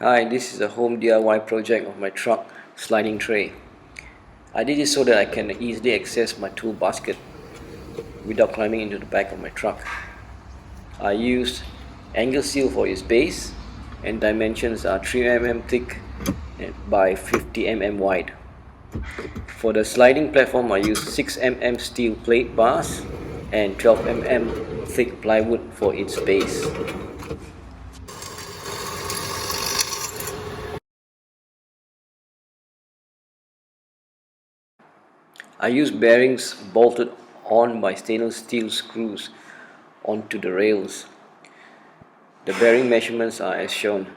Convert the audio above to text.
Hi, this is a home DIY project of my truck sliding tray. I did it so that I can easily access my tool basket without climbing into the back of my truck. I used angle seal for its base and dimensions are 3 mm thick by 50 mm wide. For the sliding platform I used 6 mm steel plate bars and 12 mm thick plywood for its base. I used bearings bolted on by stainless steel screws onto the rails. The bearing measurements are as shown.